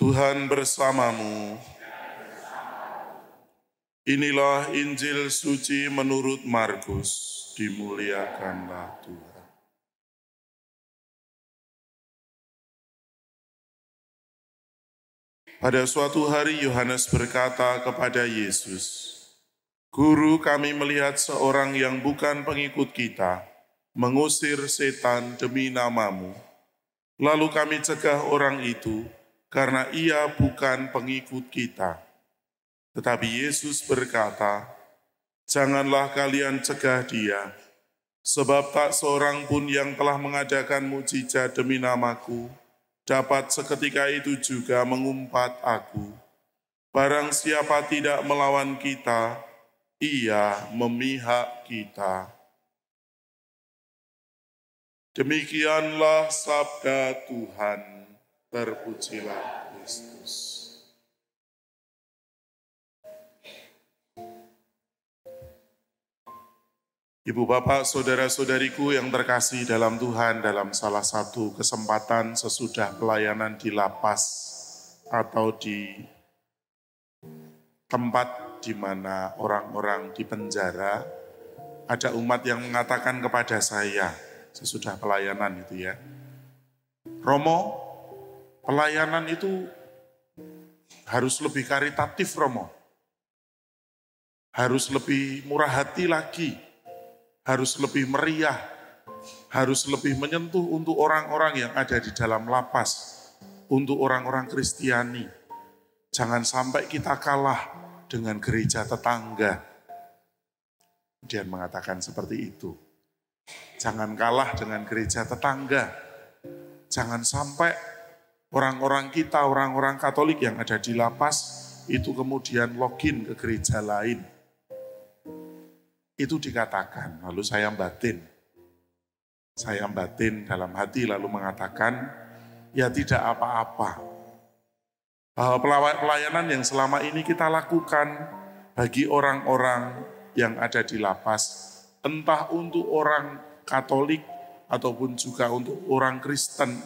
Tuhan bersamamu. Inilah Injil suci menurut Markus. Dimuliakanlah Tuhan. Pada suatu hari Yohanes berkata kepada Yesus, "Guru, kami melihat seorang yang bukan pengikut kita mengusir setan demi namamu. Lalu kami cegah orang itu karena ia bukan pengikut kita." Tetapi Yesus berkata, "Janganlah kalian cegah dia, sebab tak seorang pun yang telah mengadakan mukjizat demi namaku dapat seketika itu juga mengumpat aku. Barang siapa tidak melawan kita, ia memihak kita." Demikianlah sabda Tuhan. Terpujilah Kristus. Ibu bapak, saudara-saudariku yang terkasih dalam Tuhan, dalam salah satu kesempatan sesudah pelayanan di lapas atau di tempat di mana orang-orang di penjara, ada umat yang mengatakan kepada saya sesudah pelayanan itu ya, "Romo, pelayanan itu harus lebih karitatif, Romo. Harus lebih murah hati lagi. Harus lebih meriah, harus lebih menyentuh untuk orang-orang yang ada di dalam lapas, untuk orang-orang Kristiani. Jangan sampai kita kalah dengan gereja tetangga." Dia mengatakan seperti itu. Jangan kalah dengan gereja tetangga. Jangan sampai orang-orang kita, orang-orang Katolik yang ada di lapas, itu kemudian login ke gereja lain. Itu dikatakan, lalu saya batin dalam hati lalu mengatakan, ya tidak apa-apa. Bahwa pelayanan yang selama ini kita lakukan bagi orang-orang yang ada di lapas, entah untuk orang Katolik ataupun juga untuk orang Kristen,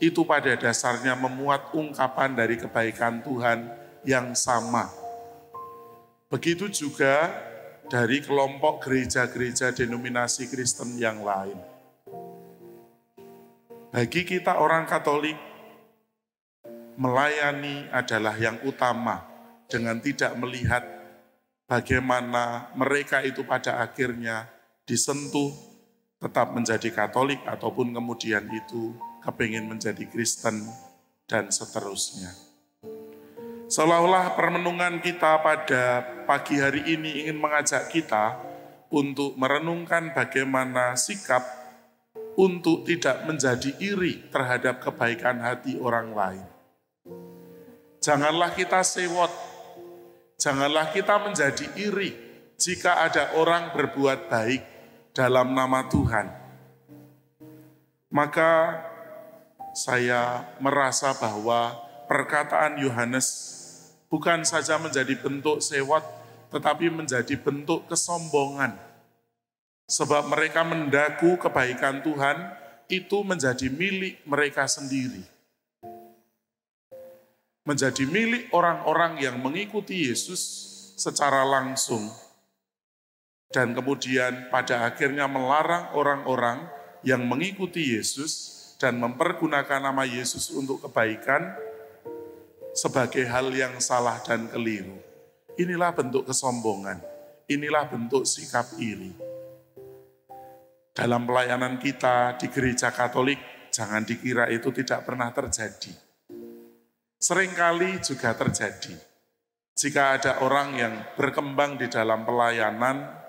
itu pada dasarnya memuat ungkapan dari kebaikan Tuhan yang sama. Begitu juga dari kelompok gereja-gereja denominasi Kristen yang lain. Bagi kita orang Katolik, melayani adalah yang utama dengan tidak melihat bagaimana mereka itu pada akhirnya disentuh tetap menjadi Katolik ataupun kemudian itu kepingin menjadi Kristen dan seterusnya. Seolah-olah permenungan kita pada pagi hari ini ingin mengajak kita untuk merenungkan bagaimana sikap untuk tidak menjadi iri terhadap kebaikan hati orang lain. Janganlah kita sewot, janganlah kita menjadi iri jika ada orang berbuat baik dalam nama Tuhan. Maka saya merasa bahwa perkataan Yohanes bukan saja menjadi bentuk sewot, tetapi menjadi bentuk kesombongan. Sebab mereka mendaku kebaikan Tuhan itu menjadi milik mereka sendiri. Menjadi milik orang-orang yang mengikuti Yesus secara langsung. Dan kemudian pada akhirnya melarang orang-orang yang mengikuti Yesus dan mempergunakan nama Yesus untuk kebaikan sebagai hal yang salah dan keliru. Inilah bentuk kesombongan, inilah bentuk sikap iri. Dalam pelayanan kita di gereja Katolik, jangan dikira itu tidak pernah terjadi. Seringkali juga terjadi. Jika ada orang yang berkembang di dalam pelayanan,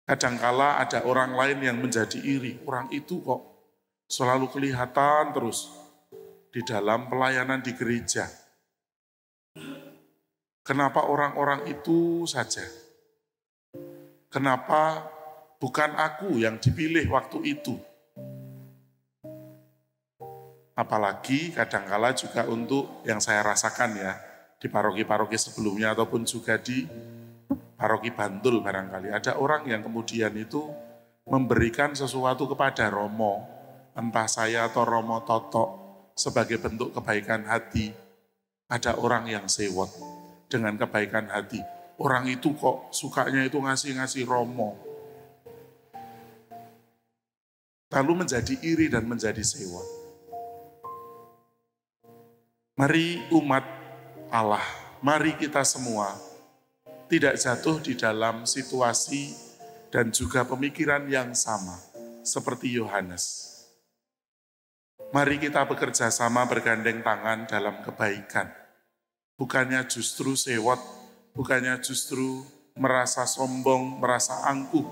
kadangkala ada orang lain yang menjadi iri. Orang itu kok selalu kelihatan terus di dalam pelayanan di gereja. Kenapa orang-orang itu saja? Kenapa bukan aku yang dipilih waktu itu? Apalagi kadangkala juga untuk yang saya rasakan ya, di paroki-paroki sebelumnya ataupun juga di paroki Bantul barangkali. Ada orang yang kemudian itu memberikan sesuatu kepada Romo, entah saya atau Romo Toto, sebagai bentuk kebaikan hati. Ada orang yang sewot dengan kebaikan hati. Orang itu kok sukanya itu ngasih-ngasih romo. Lalu menjadi iri dan menjadi sewot. Mari umat Allah, mari kita semua tidak jatuh di dalam situasi dan juga pemikiran yang sama seperti Yohanes. Mari kita bekerja sama bergandeng tangan dalam kebaikan. Bukannya justru sewot, bukannya justru merasa sombong, merasa angkuh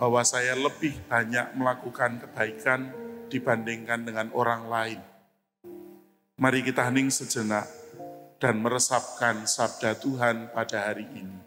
bahwa saya lebih banyak melakukan kebaikan dibandingkan dengan orang lain. Mari kita hening sejenak dan meresapkan sabda Tuhan pada hari ini.